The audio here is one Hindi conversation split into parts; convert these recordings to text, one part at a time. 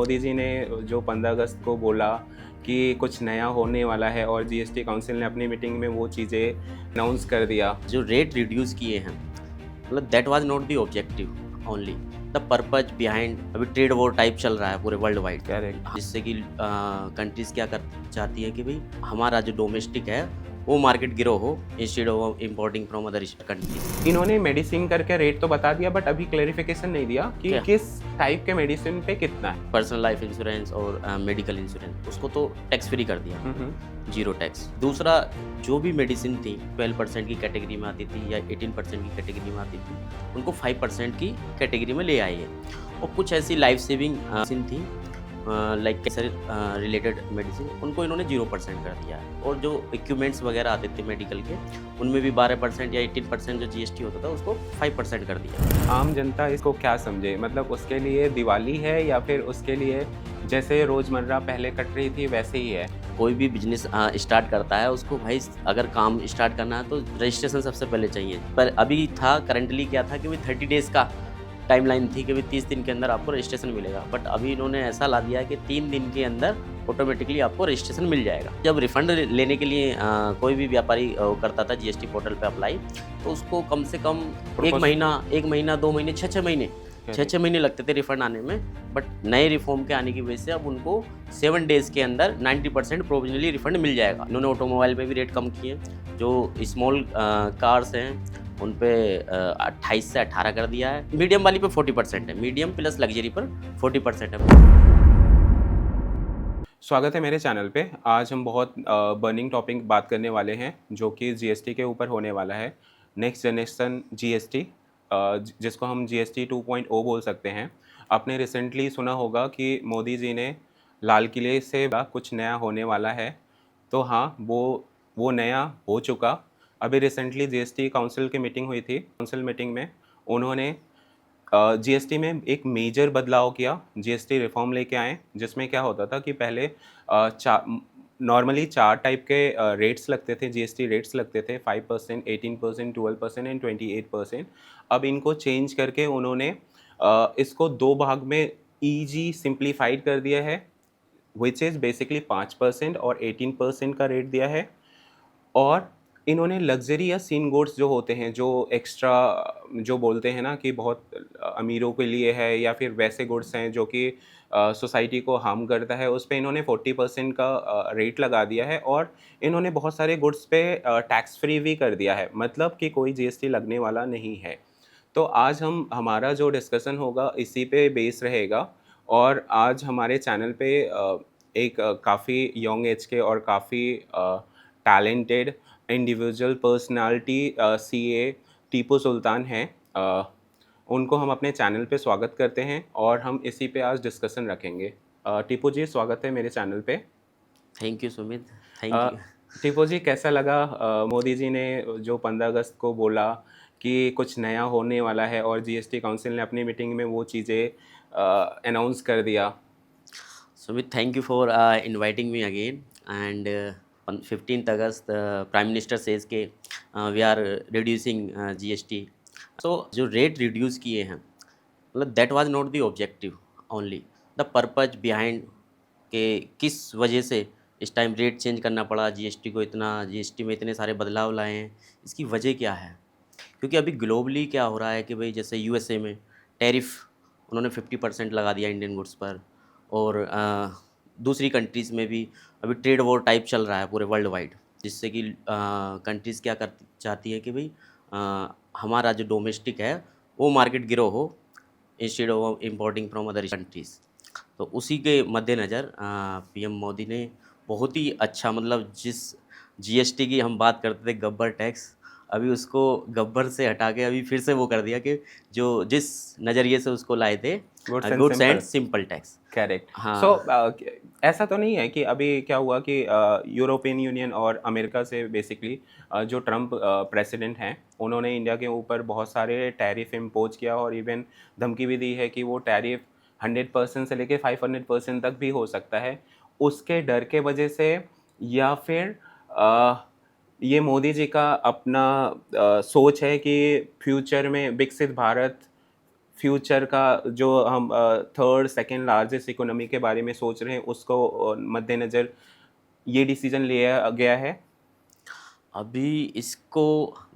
मोदी जी ने जो 15 अगस्त को बोला कि कुछ नया होने वाला है और जीएसटी काउंसिल ने अपनी मीटिंग में वो चीज़ें अनाउंस कर दिया। जो रेट रिड्यूस किए हैं, मतलब that was not the objective only, the purpose behind. अभी ट्रेड वॉर टाइप चल रहा है पूरे वर्ल्ड वाइड, करेक्ट। जिससे कि कंट्रीज क्या कर चाहती है कि भाई हमारा जो डोमेस्टिक है वो मार्केट ग्रो हो instead of importing from other countries. इन्होंने मेडिसिन करके रेट तो बता दिया बट अभी क्लेरिफिकेशन नहीं दिया कि क्या? किस टाइप के मेडिसिन पे कितना है। पर्सनल लाइफ इंश्योरेंस और मेडिकल इंश्योरेंस, उसको तो टैक्स फ्री कर दिया, जीरो टैक्स। दूसरा, जो भी मेडिसिन थी 12% की कैटेगरी में आती थी या 18% की कैटेगरी में आती थी, उनको 5% की कैटेगरी में ले आई है। और कुछ ऐसी लाइफ सेविंग मेडिसिन थी लाइक कैंसर रिलेटेड मेडिसिन, उनको इन्होंने 0% कर दिया है। और जो इक्विपमेंट्स वगैरह आते थे मेडिकल के, उनमें भी 12% या 18% जो जीएसटी होता था उसको 5% कर दिया। आम जनता इसको क्या समझे, मतलब उसके लिए दिवाली है या फिर उसके लिए जैसे रोजमर्रा पहले कट रही थी वैसे ही है। कोई भी बिजनेस स्टार्ट करता है उसको भाई अगर काम स्टार्ट करना है तो रजिस्ट्रेशन सबसे पहले चाहिए। पर अभी था करंटली क्या था कि भाई 30 डेज़ का टाइमलाइन थी कि भाई 30 दिन के अंदर आपको रजिस्ट्रेशन मिलेगा। बट अभी इन्होंने ऐसा ला दिया है कि 3 दिन के अंदर ऑटोमेटिकली आपको रजिस्ट्रेशन मिल जाएगा। जब रिफंड लेने के लिए कोई भी व्यापारी करता था जीएसटी पोर्टल पे अप्लाई, तो उसको कम से कम एक महीना 2 महीने 6 महीने 6 महीने लगते थे रिफंड आने में। बट नए रिफॉर्म के आने की वजह से अब उनको 7 डेज़ के अंदर 90% प्रोविजनली रिफंड मिल जाएगा। इन्होंने ऑटोमोबाइल पे भी रेट कम किए, जो स्मॉल कार्स हैं उन पे 28 से 18 कर दिया है। मीडियम वाली पे 40% है, मीडियम प्लस लग्जरी पर 40% है। स्वागत है मेरे चैनल पे। आज हम बहुत बर्निंग टॉपिक बात करने वाले हैं जो कि जीएसटी के ऊपर होने वाला है। नेक्स्ट जनरेशन जीएसटी, जिसको हम जीएसटी 2.0 बोल सकते हैं। आपने रिसेंटली सुना होगा कि मोदी जी ने लाल किले से बोला कुछ नया होने वाला है। तो हाँ, वो नया हो चुका। अभी रिसेंटली जीएसटी काउंसिल की मीटिंग हुई थी। काउंसिल मीटिंग में उन्होंने जीएसटी में एक मेजर बदलाव किया, जीएसटी रिफॉर्म लेके आए, जिसमें क्या होता था कि पहले नॉर्मली 4 टाइप के रेट्स लगते थे, जीएसटी रेट्स लगते थे, 5%, 18%, 12% एंड 28%। अब इनको चेंज करके उन्होंने इसको 2 भाग में ईजी सिंप्लीफाइड कर दिया है, व्हिच इज़ बेसिकली 5% और 18% का रेट दिया है। और इन्होंने लग्ज़री या सीन गुड्स जो होते हैं, जो एक्स्ट्रा जो बोलते हैं ना कि बहुत अमीरों के लिए है या फिर वैसे गुड्स हैं जो कि सोसाइटी को हार्म करता है, उस पे इन्होंने 40% का रेट लगा दिया है। और इन्होंने बहुत सारे गुड्स पे टैक्स फ्री भी कर दिया है, मतलब कि कोई जीएसटी लगने वाला नहीं है। तो आज हमारा जो डिस्कशन होगा इसी पे बेस रहेगा। और आज हमारे चैनल पे एक काफ़ी यंग एज के और काफ़ी talented individual personality CA Tipu Sultan हैं। उनको हम अपने चैनल पे स्वागत करते हैं और हम इसी पे आज डिस्कशन रखेंगे। टीपू जी, स्वागत है मेरे चैनल पे। Thank you Sumit, thank uh, you. Tipu ji, कैसा लगा मोदी जी ने जो 15 अगस्त को बोला कि कुछ नया होने वाला है और जीएसटी काउंसिल ने अपनी मीटिंग में वो चीज़ें अनाउंस कर दिया। Sumit, thank you for inviting me again. And on 15th August, Prime Minister says कि we are reducing GST. So जो रेट रिड्यूस किए हैं, मतलब that was not the objective only, the purpose behind के किस वजह से इस टाइम रेट चेंज करना पड़ा, जीएसटी को इतना, जीएसटी में इतने सारे बदलाव लाए हैं, इसकी वजह क्या है? क्योंकि अभी ग्लोबली क्या हो रहा है कि भाई जैसे यूएसए में टैरिफ उन्होंने 50% लगा दिया इंडियन गुड्स पर। और दूसरी कंट्रीज़ में भी अभी ट्रेड वॉर टाइप चल रहा है पूरे वर्ल्ड वाइड, जिससे कि कंट्रीज़ क्या कर चाहती है कि भाई हमारा जो डोमेस्टिक है वो मार्केट ग्रो हो instead of importing from other countries. तो उसी के मद्देनज़र पीएम मोदी ने बहुत ही अच्छा, मतलब जिस जीएसटी की हम बात करते थे गब्बर टैक्स, अभी उसको गब्बर से हटा के अभी फिर से वो कर दिया कि जो जिस नज़रिए से उसको लाए थे, goods and goods and simple. Simple tax. Correct. So हाँ। ऐसा तो नहीं है कि अभी क्या हुआ कि यूरोपियन यूनियन और अमेरिका से बेसिकली जो ट्रम्प प्रेसिडेंट हैं, उन्होंने इंडिया के ऊपर बहुत सारे टैरिफ इम्पोज किया और इवन धमकी भी दी है कि वो टैरिफ 100% से लेके 500% तक भी हो सकता है। उसके डर के वजह से या फिर ये मोदी जी का अपना सोच है कि फ्यूचर में विकसित भारत फ्यूचर का जो हम थर्ड सेकंड लार्जेस्ट इकोनॉमी के बारे में सोच रहे हैं उसको मद्देनज़र ये डिसीजन लिया गया है? अभी इसको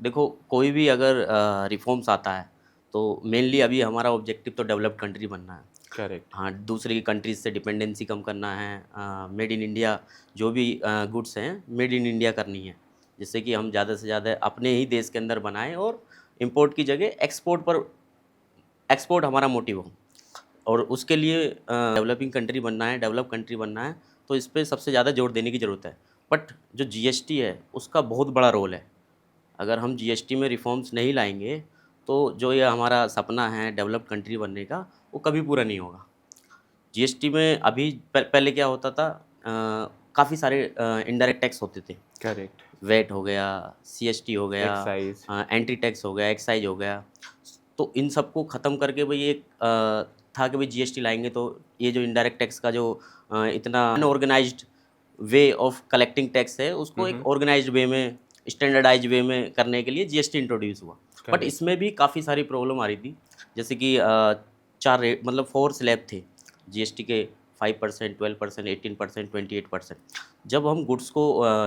देखो, कोई भी अगर रिफॉर्म्स आता है तो मेनली अभी हमारा ऑब्जेक्टिव तो डेवलप्ड कंट्री बनना है। करेक्ट। हाँ, दूसरी कंट्रीज से डिपेंडेंसी कम करना है, मेड इन इंडिया जो भी गुड्स हैं मेड इन इंडिया करनी है, जिससे कि हम ज़्यादा से ज़्यादा अपने ही देश के अंदर बनाएं और इंपोर्ट की जगह एक्सपोर्ट हमारा मोटिव हो। और उसके लिए डेवलपिंग कंट्री बनना है, डेवलप कंट्री बनना है, तो इस पे सबसे ज़्यादा जोर देने की ज़रूरत है। बट जो जीएसटी है उसका बहुत बड़ा रोल है। अगर हम जीएसटी में रिफॉर्म्स नहीं लाएंगे तो जो ये हमारा सपना है डेवलप्ड कंट्री बनने का, वो कभी पूरा नहीं होगा। जीएसटी में अभी पहले क्या होता था, काफ़ी सारे इनडायरेक्ट टैक्स होते थे। करेक्ट। वैट हो गया, सीएसटी हो गया, एक्साइज। एंट्री टैक्स हो गया, एक्साइज हो गया। तो इन सबको ख़त्म करके भाई एक था कि भाई जीएसटी लाएंगे तो ये जो इनडायरेक्ट टैक्स का जो इतना unorganised way of collecting tax है, उसको एक ऑर्गेनाइज्ड वे में, स्टैंडर्डाइज्ड वे में करने के लिए जीएसटी इंट्रोड्यूस हुआ। But correct. इसमें भी काफ़ी सारी प्रॉब्लम आ रही थी, जैसे कि 4 रेट मतलब 4 स्लैब थे जीएसटी के, 5%, 12%, 18%, 28%। जब हम गुड्स को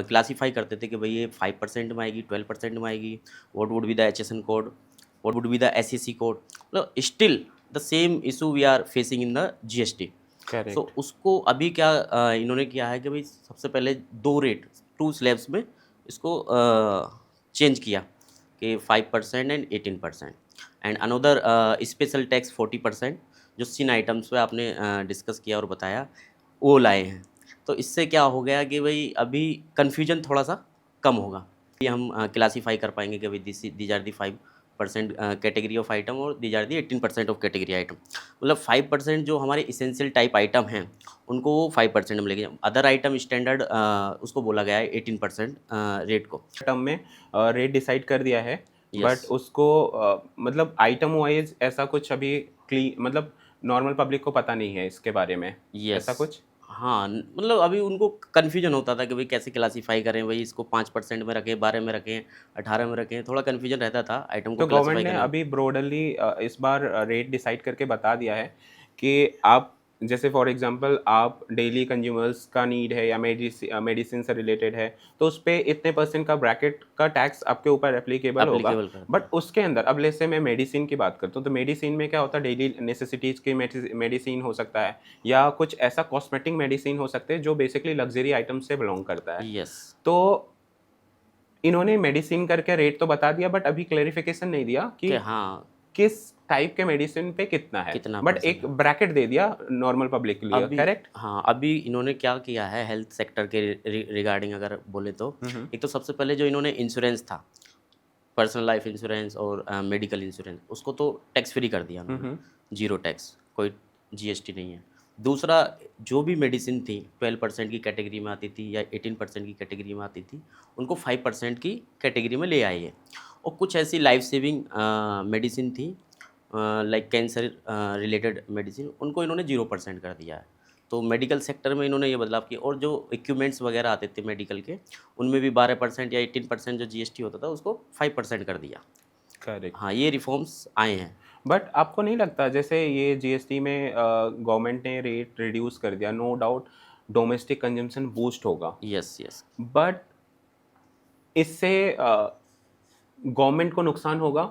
क्लासीफाई करते थे कि भाई ये 5% में आएगी, 12% में आएगी, what would be the HSN code, what would be the SEC code, मतलब still the same issue we are facing in the GST. So correct. उसको अभी क्या इन्होंने किया है कि भाई सबसे पहले 2 रेट, 2 स्लैब्स में इसको चेंज किया कि 5% and 18%, and another special tax 40% जो सिन आइटम्स पे आपने डिस्कस किया और बताया, वो लाए हैं। तो इससे क्या हो गया कि भाई अभी कन्फ्यूजन थोड़ा सा कम होगा। ये हम क्लासीफाई कर पाएंगे कि भाई these are the 5% category of item और these are the 18% of category item. मतलब 5% जो हमारे इसेंशियल टाइप आइटम हैं उनको वो 5% मिलेगी। अदर आइटम स्टैंडर्ड उसको बोला गया है 18% रेट को। टर्म में रेट डिसाइड कर दिया है, बट यस, उसको मतलब आइटम वाइज ऐसा कुछ अभी मतलब नॉर्मल पब्लिक को पता नहीं है इसके बारे में, यस। ऐसा कुछ? हाँ, मतलब अभी उनको कन्फ्यूजन होता था कि भाई कैसे क्लासीफाई करें, भाई इसको 5% में रखें, 12 में रखें, 18 में रखें, थोड़ा कन्फ्यूजन रहता था आइटम को तो गवर्नमेंट क्लासीफाई ने करने में। अभी ब्रॉडली इस बार रेट डिसाइड करके बता दिया है कि आप जैसे फॉर एग्जांपल आप डेली कंज्यूमर्स का नीड है या मेडिसिन से रिलेटेड है, तो उस पे इतने % का ब्रैकेट का टैक्स आपके ऊपर एप्लीकेबल होगा। एप्लीकेबल करता बट है। उसके अंदर अब जैसे मैं मेडिसिन की बात करता हूँ, तो मेडिसिन में क्या होता है, डेली नेसेसिटीज़ की मेडिसिन हो सकता है या कुछ ऐसा कॉस्मेटिक मेडिसिन हो सकते हैं जो बेसिकली लग्जरी आइटम से बिलोंग करता है। यस, तो इन्होंने मेडिसिन करके रेट तो बता दिया, बट अभी क्लेरिफिकेशन नहीं दिया कि कि हाँ, किस टाइप के मेडिसिन पे कितना है, कितना बट परसेंट एक है। ब्रैकेट दे दिया नॉर्मल पब्लिक के लिए। अभी करेक्ट। हाँ, अभी इन्होंने क्या किया है हेल्थ सेक्टर के रिगार्डिंग अगर बोले तो, एक तो सबसे पहले जो इन्होंने इंश्योरेंस था, पर्सनल लाइफ इंश्योरेंस और मेडिकल इंश्योरेंस, उसको तो टैक्स फ्री कर दिया उन्होंने, जीरो टैक्स, कोई जीएसटी नहीं है। दूसरा, जो भी मेडिसिन थी 12% की कैटेगरी में आती थी या 18% की कैटेगरी में आती थी, उनको 5% की कैटेगरी में ले आई है। और कुछ ऐसी लाइफ सेविंग मेडिसिन थी, लाइक कैंसर रिलेटेड मेडिसिन, उनको इन्होंने 0% कर दिया है। तो मेडिकल सेक्टर में इन्होंने ये बदलाव किया, और जो इक्विपमेंट्स वगैरह आते थे मेडिकल के, उनमें भी 12% या 18% जो जीएसटी होता था उसको 5% कर दिया। करेक्ट। हाँ, ये रिफॉर्म्स आए हैं। बट आपको नहीं लगता जैसे ये जीएसटी में गवर्नमेंट ने रेट रिड्यूस कर दिया, no doubt domestic consumption boost होगा, यस, यस, बट इससे गवर्नमेंट को नुकसान होगा,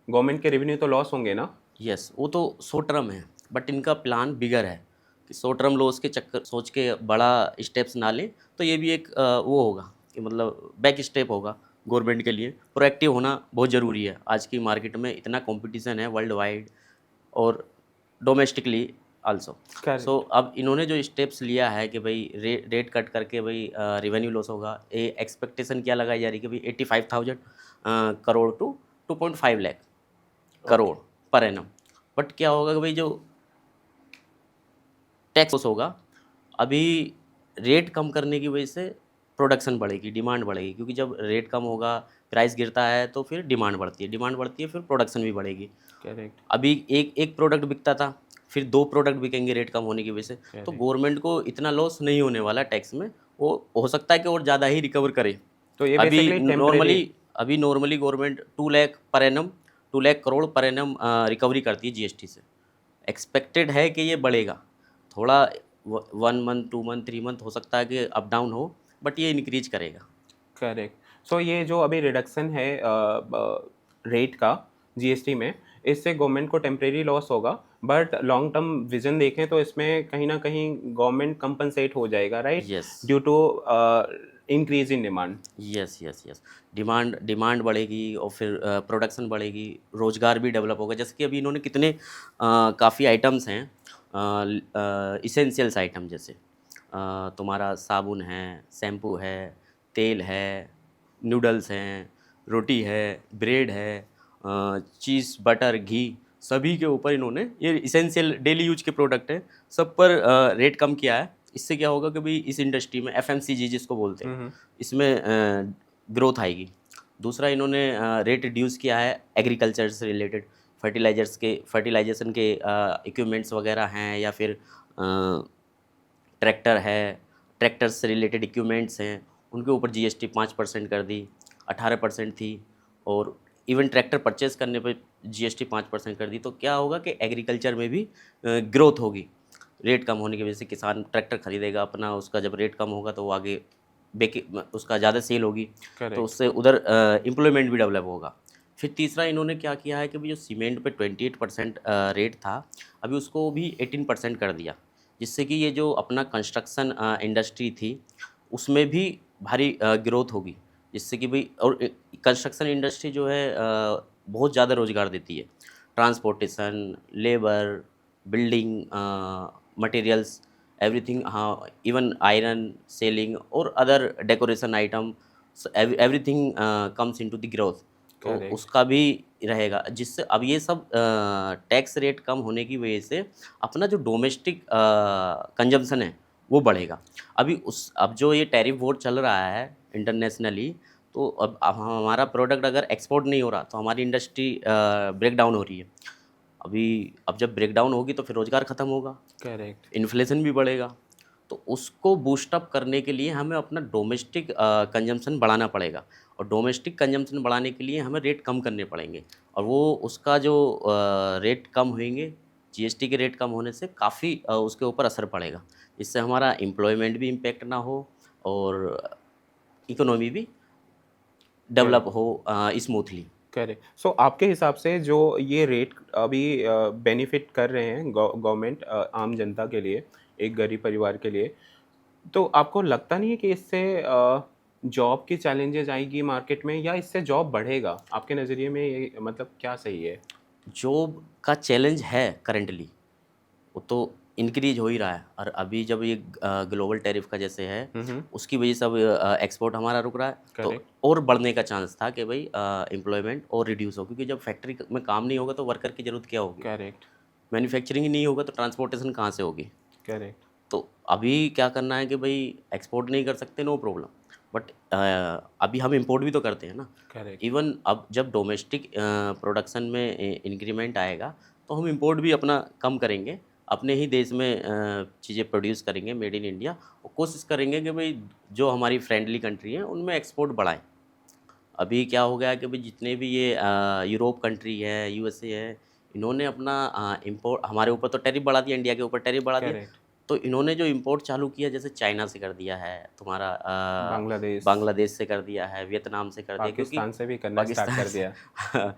गवर्नमेंट के रेवेन्यू तो लॉस होंगे ना? यस, वो तो शॉर्ट टर्म है, बट इनका प्लान बिगर है कि शॉर्ट टर्म लॉस के चक्कर सोच के बड़ा स्टेप्स ना लें। तो ये भी एक वो होगा कि मतलब बैक स्टेप होगा गवर्नमेंट के लिए। प्रोएक्टिव होना बहुत ज़रूरी है, आज की मार्केट में इतना कंपटीशन है वर्ल्ड वाइड और डोमेस्टिकली आल्सो। करेक्ट। सो अब इन्होंने जो स्टेप्स लिया है कि भाई रेट कट करके भाई रेवेन्यू लॉस होगा, ये एक्सपेक्टेशन क्या लगाई जा रही है कि भाई 85,000 crore to 2.5 lakh crore per annum. But क्या होगा कि भाई जो टैक्स होगा, अभी रेट कम करने की वजह से प्रोडक्शन बढ़ेगी, डिमांड बढ़ेगी, क्योंकि जब रेट कम होगा, प्राइस गिरता है, तो फिर डिमांड बढ़ती है, डिमांड बढ़ती है, फिर प्रोडक्शन भी बढ़ेगी। करेक्ट। अभी एक एक प्रोडक्ट बिकता था, फिर 2 प्रोडक्ट बिकेंगे रेट कम होने की वजह से। तो करेक्ट। गवर्नमेंट को इतना लॉस नहीं होने वाला टैक्स में, वो हो सकता है कि और ज़्यादा ही रिकवर करे। तो ये अभी basically temporary. Normally government 2 lakh per annum 2 lakh crore per annum recovery करती है जीएसटी से। एक्सपेक्टेड है कि ये बढ़ेगा, थोड़ा 1 मंथ 2 मंथ 3 मंथ हो सकता है कि अप डाउन हो, बट ये इंक्रीज करेगा। करेक्ट। सो ये जो अभी रिडक्शन है रेट का जीएसटी में, इससे गवर्नमेंट को टेम्परेरी लॉस होगा, बट लॉन्ग टर्म विजन देखें तो इसमें कहीं ना कहीं गवर्नमेंट कंपनसेट हो जाएगा, right, yes due to increase in demand. Yes yes yes. Demand demand बढ़ेगी और फिर प्रोडक्शन बढ़ेगी, रोजगार भी डेवलप होगा। जैसे कि अभी इन्होंने कितने काफ़ी आइटम्स हैं, इसेंशियल्स आइटम, जैसे तुम्हारा साबुन है, शैम्पू है, तेल है, नूडल्स हैं, रोटी है, ब्रेड है, चीज़, बटर, घी, सभी के ऊपर इन्होंने, ये इसेंशियल डेली यूज के प्रोडक्ट हैं, सब पर रेट कम किया है। इससे क्या होगा कि भाई इस इंडस्ट्री में एफएमसीजी जिसको बोलते हैं, इसमें ग्रोथ आएगी। दूसरा, इन्होंने रेट रिड्यूस किया है एग्रीकल्चर से रिलेटेड, फर्टिलाइजेशन के इक्विपमेंट्स वगैरह हैं, या फिर ट्रैक्टर है, ट्रैक्टर से रिलेटेड इक्विपमेंट्स हैं, उनके ऊपर जीएसटी 5% कर दी। 18% थी, और इवन ट्रैक्टर परचेज करने पे जीएसटी 5% कर दी। तो क्या होगा कि एग्रीकल्चर में भी ग्रोथ होगी। रेट कम होने की वजह से किसान ट्रैक्टर खरीदेगा अपना, उसका जब रेट कम होगा तो वो आगे बेके उसका ज़्यादा सेल होगी, तो करेक्ट। उससे उधर एम्प्लॉयमेंट भी डेवलप होगा। फिर तीसरा, इन्होंने क्या किया है कि भी जो सीमेंट पे 28% रेट था, अभी उसको भी 18% कर दिया, जिससे कि ये जो अपना कंस्ट्रक्शन इंडस्ट्री थी उसमें भी भारी ग्रोथ होगी। जिससे कि भाई, और कंस्ट्रक्शन इंडस्ट्री जो है बहुत ज़्यादा रोज़गार देती है। Transportation, labour, building materials, everything, हाँ, इवन आयरन सेलिंग और other decoration item, everything comes into the growth. तो करेक्ट। उसका भी रहेगा, जिससे अब ये सब टैक्स रेट कम होने की वजह से अपना जो डोमेस्टिक कंजम्पशन है वो बढ़ेगा। अब जो ये टैरिफ वॉर चल रहा है इंटरनेशनली, तो अब हमारा प्रोडक्ट अगर एक्सपोर्ट नहीं हो रहा तो हमारी इंडस्ट्री ब्रेक डाउन हो रही है। अब जब ब्रेक डाउन होगी तो फिर रोज़गार ख़त्म होगा, करेक्ट। इन्फ्लेशन भी बढ़ेगा। तो उसको बूस्ट अप करने के लिए हमें अपना डोमेस्टिक कंजम्पशन बढ़ाना पड़ेगा, और डोमेस्टिक कंजम्पशन बढ़ाने के लिए हमें रेट कम करने पड़ेंगे। और वो उसका जो रेट कम होंगे, जीएसटी के रेट कम होने से काफ़ी उसके ऊपर असर पड़ेगा, जिससे हमारा एम्प्लॉयमेंट भी इम्पेक्ट ना हो और इकोनॉमी भी डेवलप हो स्मूथली। करेक्ट। सो आपके हिसाब से जो ये रेट अभी बेनिफिट कर रहे हैं गवर्नमेंट आम जनता के लिए, एक गरीब परिवार के लिए, तो आपको लगता नहीं है कि इससे जॉब की चैलेंजेस आएगी मार्केट में, या इससे जॉब बढ़ेगा? आपके नज़रिए में ये मतलब क्या सही है? जॉब का चैलेंज है करंटली, वो तो इंक्रीज हो ही रहा है। और अभी जब ये ग्लोबल टैरिफ का जैसे है, हम्म। उसकी वजह से अब एक्सपोर्ट हमारा रुक रहा है। तो करेक्ट। और बढ़ने का चांस था कि भाई एम्प्लॉयमेंट और रिड्यूस हो, क्योंकि जब फैक्ट्री में काम नहीं होगा तो वर्कर की ज़रूरत क्या होगी, करेक्ट। मैन्युफैक्चरिंग ही नहीं होगा तो ट्रांसपोर्टेशन कहाँ से होगी। करेक्ट। तो अभी क्या करना है कि भाई एक्सपोर्ट नहीं कर सकते, नो प्रॉब्लम, बट अभी हम इंपोर्ट भी तो करते हैं ना। करेक्ट। इवन अब जब डोमेस्टिक प्रोडक्शन में इंक्रीमेंट आएगा तो हम इंपोर्ट भी अपना कम करेंगे, अपने ही देश में चीज़ें प्रोड्यूस करेंगे, मेड इन इंडिया, और कोशिश करेंगे कि भाई जो हमारी फ्रेंडली कंट्री हैं उनमें एक्सपोर्ट बढ़ाएं। अभी क्या हो गया है कि भाई जितने भी ये यूरोप कंट्री है, यूएसए है, इन्होंने अपना इंपोर्ट, हमारे ऊपर तो टैरिफ बढ़ा दिया, इंडिया के ऊपर टैरिफ बढ़ा दिया। करेक्ट। तो इन्होंने जो इंपोर्ट चालू किया, जैसे चाइना से कर दिया है, तुम्हारा बांग्लादेश, बांग्लादेश से कर दिया है, वियतनाम से कर दिया, क्योंकि पाकिस्तान से भी करना स्टार्ट पाकिस्तान कर दिया।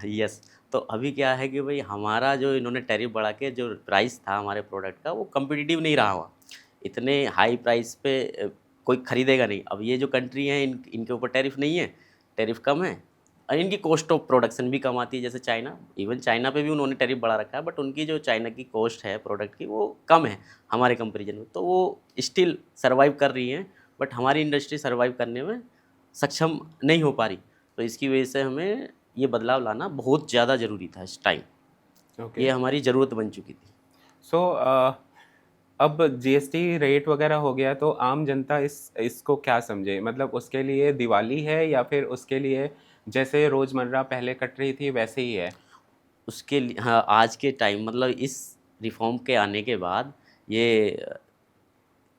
से यस। तो अभी क्या है कि भाई हमारा जो इन्होंने टैरिफ बढ़ा के जो प्राइस था हमारे प्रोडक्ट का, वो कम्पिटिटिव नहीं रहा हुआ। इतने हाई प्राइस पे कोई खरीदेगा नहीं। अब ये जो कंट्री हैं, इनके ऊपर टैरिफ नहीं है, टैरिफ कम है, और इनकी कॉस्ट ऑफ प्रोडक्शन भी कम आती है। जैसे चाइना, इवन चाइना पे भी उन्होंने टैरिफ बढ़ा रखा है, बट उनकी जो चाइना की कॉस्ट है प्रोडक्ट की, वो कम है हमारे कंपेरिजन में, तो वो स्टिल सर्वाइव कर रही हैं। बट हमारी इंडस्ट्री सर्वाइव करने में सक्षम नहीं हो पा रही। तो इसकी वजह से हमें ये बदलाव लाना बहुत ज़्यादा ज़रूरी था इस टाइम, ओके। ये हमारी ज़रूरत बन चुकी थी। सो अब जीएसटी रेट वगैरह हो गया, तो आम जनता इसको क्या समझे? मतलब उसके लिए दिवाली है, या फिर उसके लिए जैसे रोज़मर्रा पहले कट रही थी वैसे ही है? उसके लिए हाँ, आज के टाइम मतलब इस रिफॉर्म के आने के बाद ये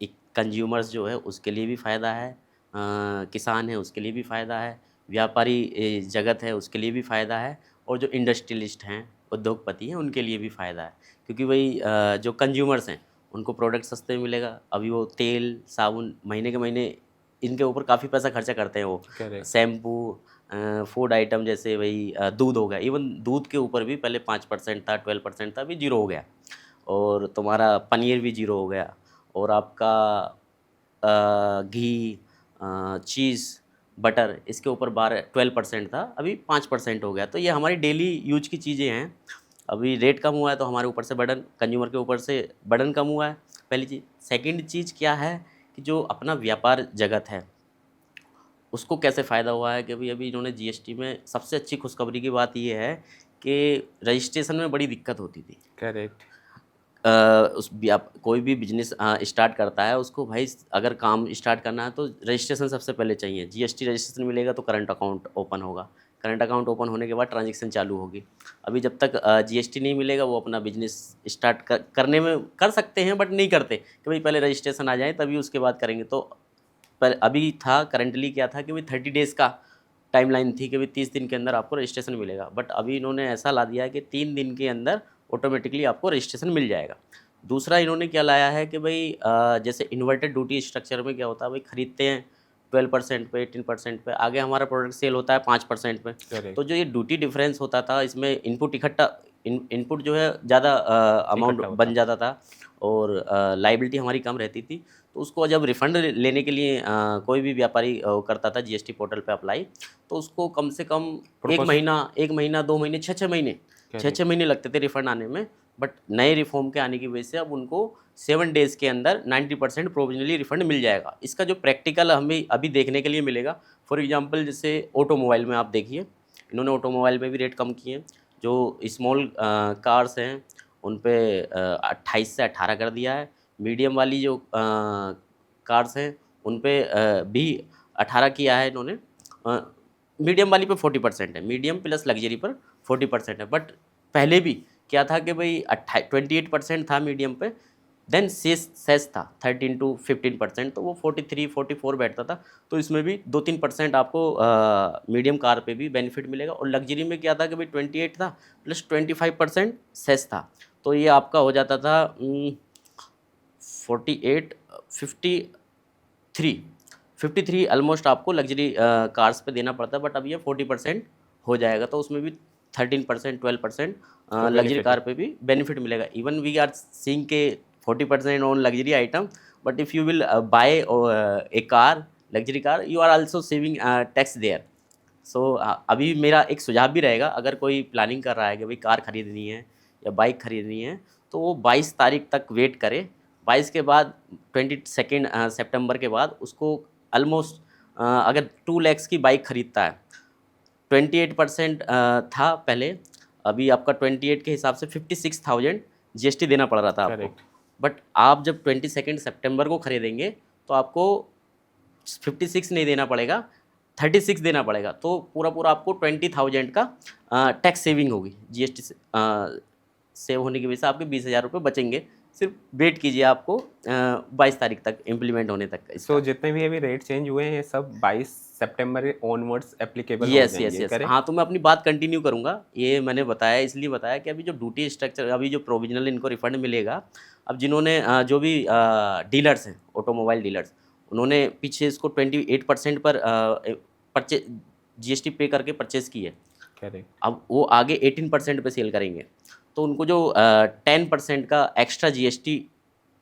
एक कंज्यूमर्स जो है उसके लिए भी फ़ायदा है, किसान है उसके लिए भी फ़ायदा है, व्यापारी जगत है उसके लिए भी फ़ायदा है, और जो इंडस्ट्रियलिस्ट हैं, उद्योगपति हैं, उनके लिए भी फ़ायदा है, क्योंकि वही जो कंज्यूमर्स हैं उनको प्रोडक्ट सस्ते में मिलेगा। अभी वो तेल, साबुन महीने के महीने इनके ऊपर काफ़ी पैसा खर्चा करते हैं वो। करेक्ट। शैम्पू, फूड आइटम जैसे वही दूध हो गया, इवन दूध के ऊपर भी पहले 5% था, 12% था, अभी 0 हो गया। और तुम्हारा पनीर भी 0 हो गया, और आपका घी, चीज़, बटर इसके ऊपर 12% था, अभी 5% हो गया। तो ये हमारी डेली यूज की चीज़ें हैं। अभी रेट कम हुआ है तो हमारे ऊपर से बर्डन, कंज्यूमर के ऊपर से बर्डन कम हुआ है, पहली चीज़। सेकंड चीज़ क्या है कि जो अपना व्यापार जगत है उसको कैसे फ़ायदा हुआ है कि अभी अभी इन्होंने जीएसटी में सबसे अच्छी खुशखबरी की बात ये है कि रजिस्ट्रेशन में बड़ी दिक्कत होती थी। करेक्ट। कोई भी बिजनेस स्टार्ट करता है उसको भाई अगर काम स्टार्ट करना है तो रजिस्ट्रेशन सबसे पहले चाहिए। जीएसटी रजिस्ट्रेशन मिलेगा तो करंट अकाउंट ओपन होगा, करंट अकाउंट ओपन होने के बाद ट्रांजैक्शन चालू होगी। अभी जब तक जीएसटी नहीं मिलेगा वो अपना बिजनेस स्टार्ट करने में कर सकते हैं, बट नहीं करते कि भाई पहले रजिस्ट्रेशन आ जाए तभी उसके बाद करेंगे। तो पर अभी था करंटली क्या था कि भाई 30 डेज़ का टाइमलाइन थी कि भाई 30 दिन के अंदर आपको रजिस्ट्रेशन मिलेगा, बट अभी इन्होंने ऐसा ला दिया है कि 3 दिन के अंदर ऑटोमेटिकली आपको रजिस्ट्रेशन मिल जाएगा। दूसरा इन्होंने क्या लाया है कि भाई जैसे इन्वर्टेड ड्यूटी स्ट्रक्चर में क्या होता है, भाई खरीदते हैं 12% पे, 18% पे, आगे हमारा प्रोडक्ट सेल होता है 5% पे। तो करेक्ट। जो ये ड्यूटी डिफरेंस होता था इसमें इनपुट इकट्ठा इनपुट जो है ज़्यादा अमाउंट इकट्ठा होता। बन जाता था, और लाइबिलिटी हमारी कम रहती थी। तो उसको जब रिफ़ंड लेने के लिए कोई भी व्यापारी करता था जीएसटी पोर्टल पे अप्लाई, तो उसको कम से कम 1 प्रोपोज। महीना 1 महीना 2 महीने 6-6 महीने करेक्ट। 6-6 महीने लगते थे रिफ़ंड आने में। बट नए रिफ़ॉर्म के आने की वजह से अब उनको 7 डेज़ के अंदर 90% प्रोविज़नली रिफ़ंड मिल जाएगा। इसका जो प्रैक्टिकल हमें अभी देखने के लिए मिलेगा, फॉर एग्ज़ाम्पल जैसे ऑटोमोबाइल में आप देखिए, इन्होंने ऑटोमोबाइल में भी रेट कम किए हैं। जो स्मॉल कार्स हैं उन पे 28 से 18 कर दिया है। मीडियम वाली जो कार्स हैं उन पे भी 18 किया है इन्होंने। मीडियम वाली पे 40% है, मीडियम प्लस लग्जरी पर 40% है। बट पहले भी क्या था कि भाई 28% था मीडियम पे, देन सेस था 13 टू 15%, तो वो 43-44 बैठता था। तो इसमें भी 2-3% आपको मीडियम कार पे भी बेनिफिट मिलेगा। और लग्जरी में क्या था कि भाई 28 था प्लस 25% सेस था, तो ये आपका हो जाता था 48 53 53 ऑलमोस्ट आपको लग्जरी कार्स पे देना पड़ता है। बट अब ये 40% हो जाएगा, तो उसमें भी 13% 12% का लग्जरी बेनिफिट है। कार पे भी बेनिफिट मिलेगा। इवन वी आर सीइंग के 40% on luxury item, but if you will buy a car, luxury car, you are also saving tax there. So अभी मेरा एक सुझाव भी रहेगा, अगर कोई प्लानिंग कर रहा है कि भाई कार खरीदनी है या बाइक खरीदनी है, तो वो 22 तारीख तक वेट करे। 22 के बाद 22 सितंबर के बाद उसको ऑलमोस्ट अगर 2 लैक्स की बाइक खरीदता है, 28% था पहले, अभी आपका 28 के हिसाब से 56,000 जीएसटी देना पड़ रहा था आपको। करेक्ट। बट आप जब 22 सितंबर को खरीदेंगे तो आपको 56 नहीं देना पड़ेगा, 36 देना पड़ेगा। तो पूरा पूरा आपको 20,000 का टैक्स सेविंग होगी। जीएसटी से सेव होने की वजह से आपके 20,000 रुपये बचेंगे। सिर्फ वेट कीजिए, आपको 22 तारीख तक इम्प्लीमेंट होने तक सो इसका। जितने भी अभी रेट चेंज हुए हैं ये सब 22 सितंबर ऑनवर्ड्स एप्लीकेबल हो यस यस जाएंगे, यस, करेक्ट? हाँ, तो मैं अपनी बात कंटिन्यू करूँगा। ये मैंने बताया इसलिए बताया कि अभी जो ड्यूटी स्ट्रक्चर, अभी जो प्रोविजनल इनको रिफंड मिलेगा, अब जिन्होंने जो भी डीलर्स हैं, ऑटोमोबाइल डीलर्स, उन्होंने पीछे इसको 28% पर परचे जीएसटी पे करके परचेज़ की है। करेक्ट। अब वो आगे 18% पे सेल करेंगे, तो उनको जो 10% का एक्स्ट्रा जीएसटी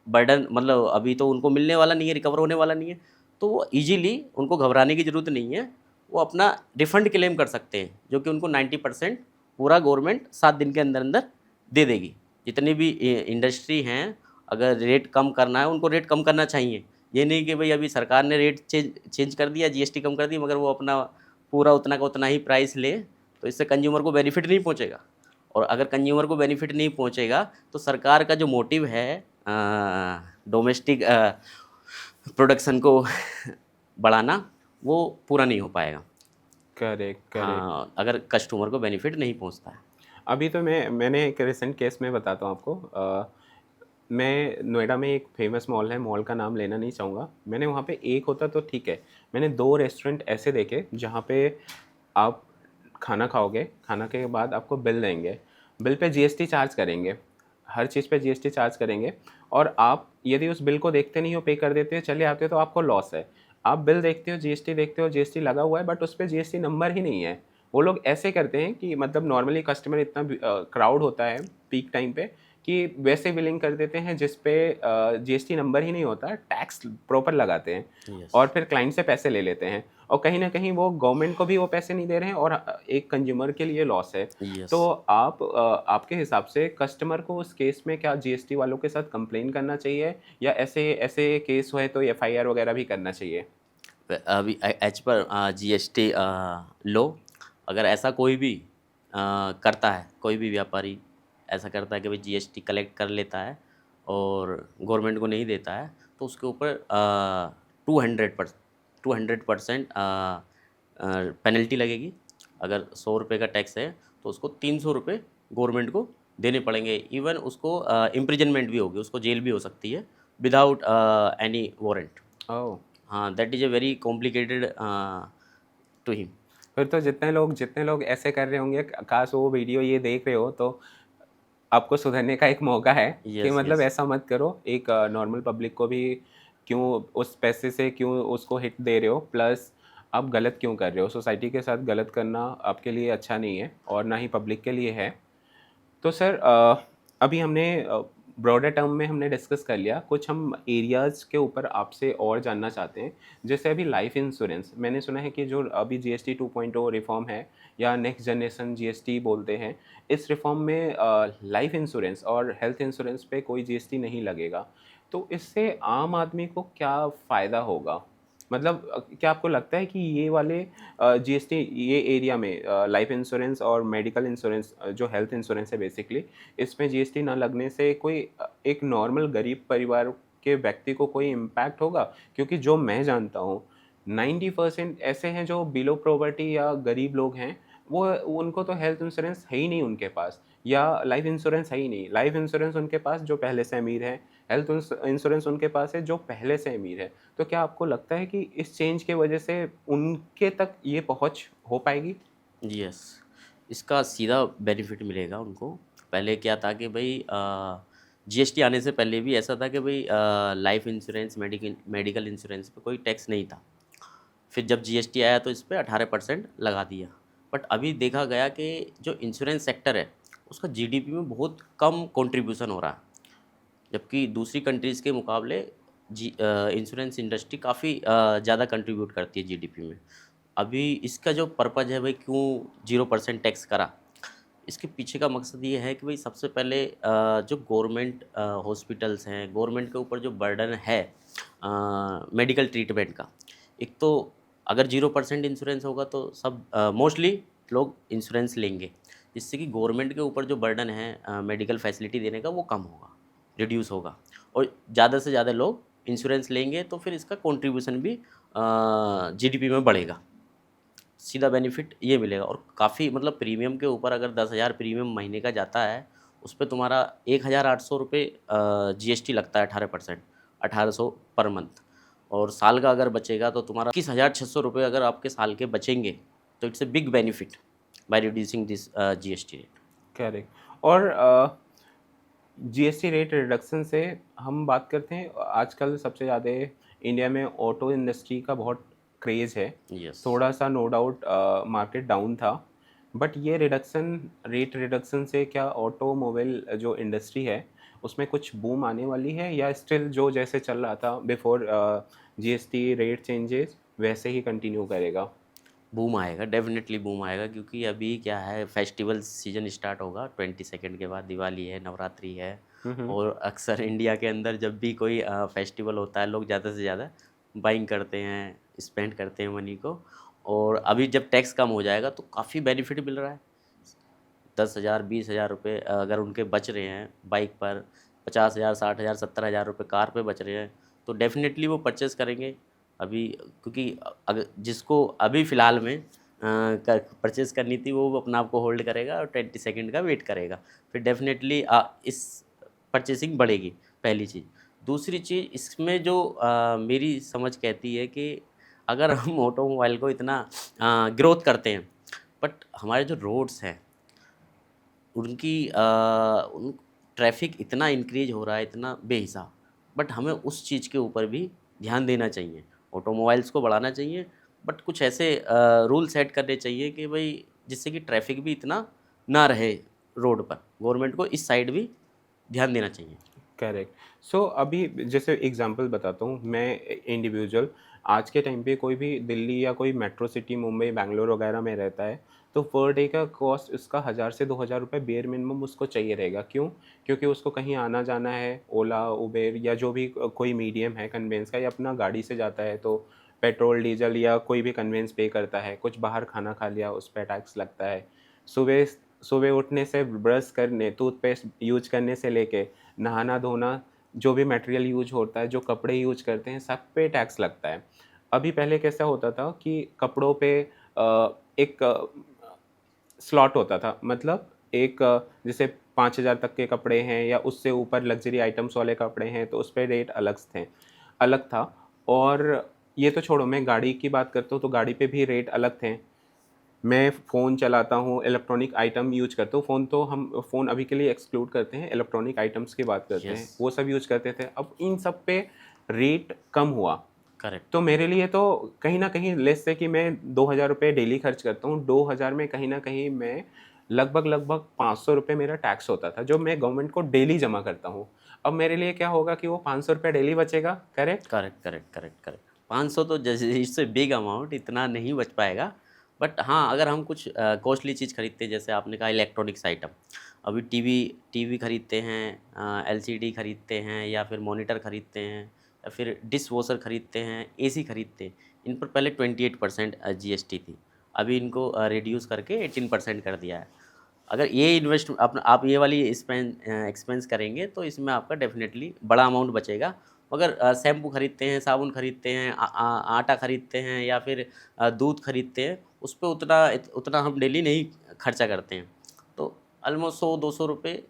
बर्डन, मतलब अभी तो उनको मिलने वाला नहीं है, रिकवर होने वाला नहीं है, तो वो ईज़िली, उनको घबराने की ज़रूरत नहीं है। वो अपना रिफ़ंड क्लेम कर सकते हैं, जो कि उनको 90% पूरा गवर्नमेंट 7 दिन के अंदर अंदर दे देगी। जितनी भी इंडस्ट्री हैं, अगर रेट कम करना है उनको रेट कम करना चाहिए। ये नहीं कि भाई अभी सरकार ने रेट चेंज कर दिया, जीएसटी कम कर दी, मगर वो अपना पूरा उतना का उतना ही प्राइस ले, तो इससे कंज्यूमर को बेनिफिट नहीं पहुंचेगा। और अगर कंज्यूमर को बेनिफिट नहीं पहुंचेगा तो सरकार का जो मोटिव है डोमेस्टिक प्रोडक्शन को बढ़ाना, वो पूरा नहीं हो पाएगा। करेक्ट। करेक्ट। हाँ, अगर कस्टमर को बेनिफिट नहीं पहुंचता है। अभी तो मैंने एक रिसेंट केस में बताता हूँ आपको। मैं नोएडा में एक फेमस मॉल है, मॉल का नाम लेना नहीं चाहूँगा। मैंने वहाँ पे एक होता तो ठीक है, मैंने 2 रेस्टोरेंट ऐसे देखे जहाँ पे आप खाना खाओगे, खाना के बाद आपको बिल देंगे, बिल पे जीएसटी चार्ज करेंगे, हर चीज़ पे जीएसटी चार्ज करेंगे, और आप यदि उस बिल को देखते नहीं हो, पे कर देते हो, चले आते हो, तो आपको लॉस है। आप बिल देखते हो, जीएसटी देखते हो, जीएसटी लगा हुआ है, बट उस पे जीएसटी नंबर ही नहीं है। वो लोग ऐसे करते हैं कि मतलब नॉर्मली कस्टमर इतना क्राउड होता है पीक टाइम पे कि वैसे बिलिंग कर देते हैं जिस पे जीएसटी नंबर ही नहीं होता, टैक्स प्रॉपर लगाते हैं यस, और फिर क्लाइंट से पैसे ले लेते हैं, और कहीं ना कहीं वो गवर्नमेंट को भी वो पैसे नहीं दे रहे हैं, और एक कंज्यूमर के लिए लॉस है। यस। तो आप आपके हिसाब से कस्टमर को उस केस में क्या जीएसटी वालों के साथ कंप्लेन करना चाहिए, या ऐसे ऐसे केस हुए तो एफआईआर वगैरह भी करना चाहिए? अभी एज पर जीएसटी लो, अगर ऐसा कोई भी करता है, कोई भी व्यापारी ऐसा करता है कि भाई जीएसटी कलेक्ट कर लेता है और गवर्नमेंट को नहीं देता है, तो उसके ऊपर 200% पेनल्टी लगेगी। अगर 100 रुपये का टैक्स है तो उसको 300 रुपये गवर्नमेंट को देने पड़ेंगे। इवन उसको इम्प्रिजनमेंट भी होगी, उसको जेल भी हो सकती है विदाउट एनी वारंट। ओह, हाँ, that is a very complicated to him. फिर तो जितने लोग ऐसे कर रहे होंगे, काश वो वीडियो ये देख रहे हो तो आपको सुधरने का एक मौका है कि यस, मतलब यस। ऐसा मत करो। एक नॉर्मल पब्लिक को भी क्यों उस पैसे से क्यों उसको हिट दे रहे हो, प्लस आप गलत क्यों कर रहे हो? सोसाइटी के साथ गलत करना आपके लिए अच्छा नहीं है और ना ही पब्लिक के लिए है। तो सर अभी हमने ब्रॉडर टर्म में हमने डिस्कस कर लिया, कुछ हम एरियाज़ के ऊपर आपसे और जानना चाहते हैं। जैसे अभी लाइफ इंश्योरेंस, मैंने सुना है कि जो अभी जीएसटी 2.0 रिफॉर्म है, या नेक्स्ट जनरेशन जीएसटी बोलते हैं, इस रिफॉर्म में लाइफ इंश्योरेंस और हेल्थ इंश्योरेंस पे कोई जीएसटी नहीं लगेगा। तो इससे आम आदमी को क्या फ़ायदा होगा? मतलब क्या आपको लगता है कि ये वाले जीएसटी ये एरिया में लाइफ इंश्योरेंस और मेडिकल इंश्योरेंस, जो हेल्थ इंश्योरेंस है बेसिकली, इसमें जीएसटी ना लगने से कोई एक नॉर्मल गरीब परिवार के व्यक्ति को कोई इम्पैक्ट होगा? क्योंकि जो मैं जानता हूँ 90% ऐसे हैं जो बिलो पॉवर्टी या गरीब लोग हैं, वो उनको तो हेल्थ इंश्योरेंस है ही नहीं उनके पास, या लाइफ इंश्योरेंस है ही नहीं। लाइफ इंश्योरेंस उनके पास जो पहले से अमीर है, हेल्थ इंश्योरेंस उनके पास है जो पहले से अमीर है। तो क्या आपको लगता है कि इस चेंज के वजह से उनके तक ये पहुँच हो पाएगी? यस, इसका सीधा बेनिफिट मिलेगा उनको। पहले क्या था कि भाई जीएसटी आने से पहले भी ऐसा था कि भाई लाइफ इंश्योरेंस, मेडिकल इंश्योरेंस पे कोई टैक्स नहीं था। फिर जब जीएसटी आया तो इस पे 18% लगा दिया। बट अभी देखा गया कि जो इंश्योरेंस सेक्टर है, उसका जीडीपी में बहुत कम कंट्रीब्यूशन हो रहा है। जबकि दूसरी कंट्रीज़ के मुकाबले इंश्योरेंस इंडस्ट्री काफ़ी ज़्यादा कंट्रीब्यूट करती है जीडीपी में। अभी इसका जो पर्पज़ है भाई, क्यों 0% टैक्स करा, इसके पीछे का मकसद ये है कि भाई सबसे पहले जो गवर्नमेंट हॉस्पिटल्स हैं, गवर्नमेंट के ऊपर जो बर्डन है मेडिकल ट्रीटमेंट का, एक तो अगर 0% इंश्योरेंस होगा तो सब मोस्टली लोग इंश्योरेंस लेंगे, जिससे कि गवर्नमेंट के ऊपर जो बर्डन है मेडिकल फैसिलिटी देने का वो कम होगा, रिड्यूस होगा, और ज़्यादा से ज़्यादा लोग इंश्योरेंस लेंगे तो फिर इसका कंट्रीब्यूशन भी जीडीपी में बढ़ेगा। सीधा बेनिफिट ये मिलेगा। और काफ़ी मतलब प्रीमियम के ऊपर अगर 10,000 प्रीमियम महीने का जाता है, उस पे तुम्हारा 1,800 रुपये जीएसटी लगता है, 18%, 1,800 पर मंथ। और साल का अगर बचेगा तो तुम्हारा 21,600 रुपये अगर आपके साल के बचेंगे, तो it's a big benefit by reducing this GST rate. Correct. और जीएसटी रेट रिडक्शन से हम बात करते हैं, आजकल सबसे ज़्यादा इंडिया में ऑटो इंडस्ट्री का बहुत क्रेज़ है। यस, थोड़ा सा नो डाउट मार्केट डाउन था, बट ये रेट रिडक्शन से क्या ऑटोमोबाइल जो इंडस्ट्री है उसमें कुछ बूम आने वाली है, या स्टिल जो जैसे चल रहा था बिफोर जीएसटी रेट चेंजेस वैसे ही कंटिन्यू करेगा? बूम आएगा, डेफिनेटली बूम आएगा, क्योंकि अभी क्या है, फेस्टिवल सीजन स्टार्ट होगा 22 के बाद, दिवाली है, नवरात्रि है। हम्म। और अक्सर इंडिया के अंदर जब भी कोई फेस्टिवल होता है, लोग ज़्यादा से ज़्यादा बाइंग करते हैं, स्पेंड करते हैं मनी को। और अभी जब टैक्स कम हो जाएगा तो काफ़ी बेनिफिट मिल रहा है। 10,000 20,000 रुपये अगर उनके बच रहे हैं बाइक पर, 50,000 60,000 70,000 रुपये कार पे बच रहे हैं, तो डेफिनेटली वो परचेज़ करेंगे अभी। क्योंकि अगर जिसको अभी फ़िलहाल में परचेज़ करनी थी, वो अपना आप को होल्ड करेगा और 22 का वेट करेगा। फिर डेफिनेटली इस परचेसिंग बढ़ेगी, पहली चीज़। दूसरी चीज़ इसमें जो मेरी समझ कहती है कि अगर हम ऑटोमोबाइल को इतना ग्रोथ करते हैं, बट हमारे जो रोड्स हैं उनकी उन ट्रैफिक इतना इंक्रीज हो रहा है, इतना बेहिसाब, बट हमें उस चीज़ के ऊपर भी ध्यान देना चाहिए। ऑटोमोबाइल्स को बढ़ाना चाहिए, बट कुछ ऐसे रूल सेट करने चाहिए कि भाई जिससे कि ट्रैफिक भी इतना ना रहे रोड पर। गवर्नमेंट को इस साइड भी ध्यान देना चाहिए। करेक्ट। सो अभी जैसे एग्जांपल बताता हूँ, मैं इंडिविजुअल आज के टाइम पे कोई भी दिल्ली या कोई मेट्रो सिटी मुंबई बैंगलोर वगैरह में रहता है, तो पर डे का कॉस्ट उसका 1000 से 2000 रुपये बेयर मिनिमम उसको चाहिए रहेगा। क्यों? क्योंकि उसको कहीं आना जाना है, ओला उबेर या जो भी कोई मीडियम है कन्वेंस का, या अपना गाड़ी से जाता है तो पेट्रोल डीजल या कोई भी कन्वेंस पे करता है। कुछ बाहर खाना खा लिया उस पर टैक्स लगता है। सुबह सुबह उठने से ब्रश करने, टूथपेस्ट यूज करने से लेके नहाना धोना, जो भी मटेरियल यूज होता है, जो कपड़े यूज करते हैं, सब पे टैक्स लगता है। अभी पहले कैसा होता था कि कपड़ों पे एक स्लॉट होता था, मतलब एक जैसे 5000 तक के कपड़े हैं या उससे ऊपर लग्जरी आइटम्स वाले कपड़े हैं तो उस पे रेट अलग था। और ये तो छोड़ो, मैं गाड़ी की बात करता हूँ तो गाड़ी पे भी रेट अलग थे। मैं फ़ोन चलाता हूँ, इलेक्ट्रॉनिक आइटम यूज़ करता हूँ। फ़ोन अभी के लिए एक्सक्लूड करते हैं, इलेक्ट्रॉनिक आइटम्स की बात करते हैं, यस, वो सब यूज़ करते थे। अब इन सब पे रेट कम हुआ, करेक्ट, तो मेरे लिए तो कहीं न कहीं लेट्स से कि मैं 2000 रुपए डेली खर्च करता हूँ, 2000 में कहीं न कहीं मैं लगभग 500 रुपए मेरा टैक्स होता था, जो मैं गवर्नमेंट को डेली जमा करता हूँ। अब मेरे लिए क्या होगा कि वो 500 रुपए डेली बचेगा, correct? Correct, correct, correct, correct. 500 तो जैसे इट्स बिग अमाउंट, इतना नहीं बच पाएगा। बट हाँ, अगर हम कुछ कॉस्टली चीज़ खरीदते हैं, जैसे आपने कहा इलेक्ट्रॉनिक्स आइटम, अभी टीवी टीवी खरीदते हैं, एलसीडी खरीदते हैं, या फिर मॉनिटर खरीदते हैं, या फिर डिश वॉशर खरीदते हैं, एसी खरीदते हैं, इन पर पहले 28% जीएसटी थी। अभी इनको रिड्यूस करके 18% कर दिया है। अगर ये इन्वेस्ट आप ये वाली एक्सपेंस करेंगे तो इसमें आपका डेफिनेटली बड़ा अमाउंट बचेगा। मगर शैम्पू खरीदते हैं, साबुन खरीदते हैं, आटा खरीदते हैं, या फिर दूध खरीदते हैं, उस पे उतना हम डेली नहीं खर्चा करते हैं। तो ऑलमोस्ट 100-200 रुपये,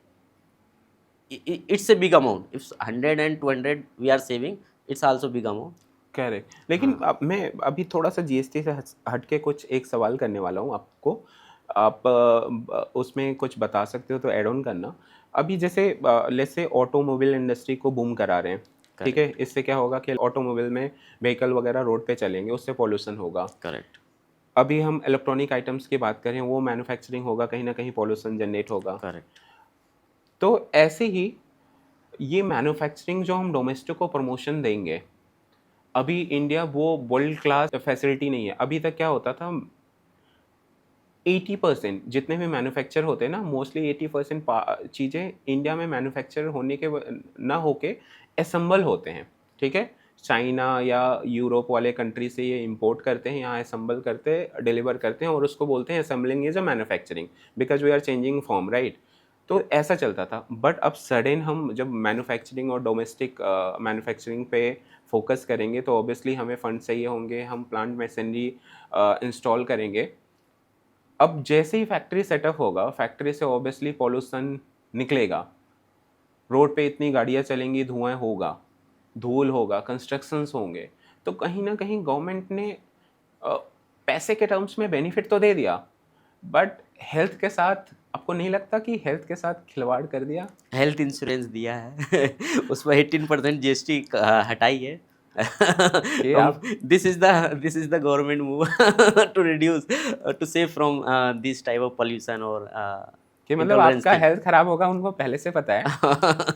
it's a big amount. Ifs 100 and 200 we are saving, it's also big amount. Correct. लेकिन हाँ, अब मैं अभी थोड़ा-सा जीएसटी से हट के कुछ एक सवाल करने वाला हूँ आपको। आप उसमें कुछ बता सकते हो तो ऐड ऑन करना। अभी जैसे लेट्स से ऑटोमोबाइल इंडस्ट्री को बूम करा रहे हैं, ठीक है? करेक्ट, इससे क्या होगा कि ऑटोमोबाइल में व्हीकल वगैरह रोड पे चलेंगे, उससे पॉल्यूशन होगा। करेक्ट, अभी हम इलेक्ट्रॉनिक आइटम्स की बात करें, वो मैन्युफैक्चरिंग होगा, कहीं न कहीं पॉल्यूशन जनरेट होगा। करेक्ट, तो ऐसे ही ये मैन्युफैक्चरिंग जो हम डोमेस्टिक को प्रमोशन देंगे, अभी इंडिया वो वर्ल्ड क्लास फैसिलिटी नहीं है। अभी तक क्या होता था, 80% जितने भी मैन्युफैक्चर होते हैं ना, मोस्टली 80% चीज़ें इंडिया में मैन्युफैक्चर होने के ना होके असेंबल होते हैं, ठीक है? चाइना या यूरोप वाले कंट्री से ये इंपोर्ट करते हैं, यहाँ असेंबल करते, डिलीवर करते हैं और उसको बोलते हैं assembling is a manufacturing, because we are changing form, right? तो ऐसा चलता था। बट अब सडन हम जब मैन्युफैक्चरिंग और डोमेस्टिक मैन्युफैक्चरिंग पे फोकस करेंगे तो ऑब्वियसली हमें फंड चाहिए होंगे, हम प्लांट मशीनरी इंस्टॉल करेंगे। अब जैसे ही फैक्ट्री सेटअप होगा, फैक्ट्री से ऑब्वियसली पॉल्यूशन निकलेगा, रोड पे इतनी गाड़ियाँ चलेंगी, धुआँ होगा, धूल होगा, कंस्ट्रक्शंस होंगे। तो कहीं न कहीं गवर्नमेंट ने अ, पैसे के टर्म्स में बेनिफिट तो दे दिया, बट हेल्थ के साथ आपको नहीं लगता कि हेल्थ के साथ खिलवाड़ कर दिया? हेल्थ इंश्योरेंस दिया है। उस पर 18% जीएसटी हटाई है। कि हम आप this is the government move to reduce, to save from this type of pollution और कि मतलब इंटॉलरेंस आपका थिंग। हेल्थ खराब होगा उनको पहले से पता है,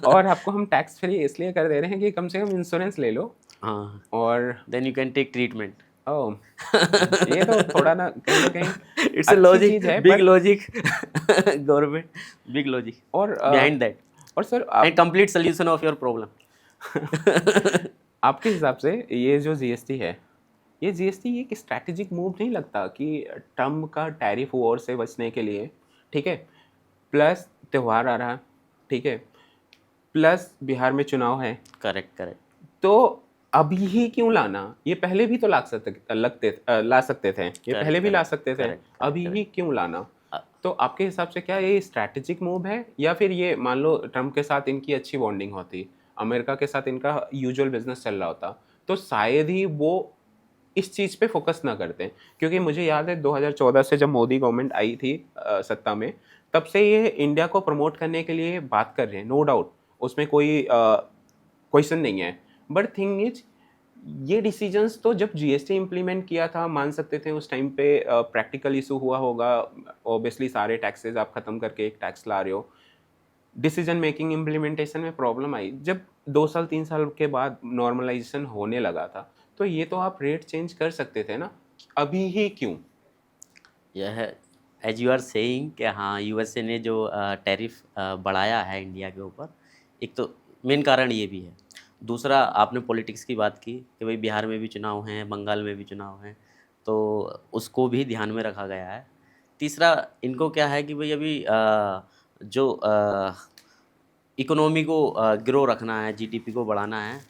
और आपको हम टैक्स फ्री इसलिए कर दे रहे हैं कि कम से कम इंश्योरेंस ले लो। हाँ, और then you can take treatment. Oh! ये तो थोड़ा ना कहीं न कहीं इट्स अ अच्छी लॉजिक, चीज़ है, big but logic, government, big logic और बिहाइंड दैट, और सर एंड आप complete solution of your problem. आपके हिसाब से ये जो जीएसटी है, ये जीएसटी एक स्ट्रैटेजिक मूव नहीं लगता कि ट्रम्प का टैरिफ वॉर से बचने के लिए, ठीक है? प्लस त्योहार आ रहा है, ठीक है? प्लस बिहार में चुनाव है, करेक्ट, करेक्ट, तो अभी ही क्यों लाना? ये पहले भी तो ला सकते थे, ये करेक्ट, पहले भी ला करेक्ट, सकते थे, करेक्ट, करेक्ट, अभी ही करेक्ट। क्यों लाना? तो आपके हिसाब से क्या ये स्ट्रैटेजिक मूव है, या फिर ये मान लो ट्रम्प के साथ इनकी अच्छी बॉन्डिंग होती, अमेरिका के साथ इनका यूजुअल बिजनेस चल रहा होता, तो शायद ही वो इस चीज़ पे फोकस ना करते हैं। क्योंकि मुझे याद है 2014 से जब मोदी गवर्नमेंट आई थी सत्ता में, तब से ये इंडिया को प्रमोट करने के लिए बात कर रहे हैं, नो डाउट, उसमें कोई क्वेश्चन नहीं है। बट थिंग इज, ये डिसीजंस तो जब जीएसटी इम्प्लीमेंट किया था मान सकते थे उस टाइम पे प्रैक्टिकल इशू हुआ होगा, ऑब्वियसली सारे टैक्सेस आप ख़त्म करके एक टैक्स ला रहे हो, डिसीजन मेकिंग इम्प्लीमेंटेशन में प्रॉब्लम आई। जब 2 साल 3 साल के बाद नॉर्मलाइजेशन होने लगा था, तो ये तो आप रेट चेंज कर सकते थे ना, अभी ही क्यों? यह एज यू आर सेइंग कि हाँ यूएसए ने जो टैरिफ बढ़ाया है इंडिया के ऊपर, एक तो मेन कारण ये भी है। दूसरा, आपने पॉलिटिक्स की बात की कि भाई बिहार में भी चुनाव हैं, बंगाल में भी चुनाव हैं, तो उसको भी ध्यान में रखा गया है। तीसरा, इनको क्या है कि भाई अभी जो इकोनॉमी को ग्रो रखना है, जीडीपी को बढ़ाना है।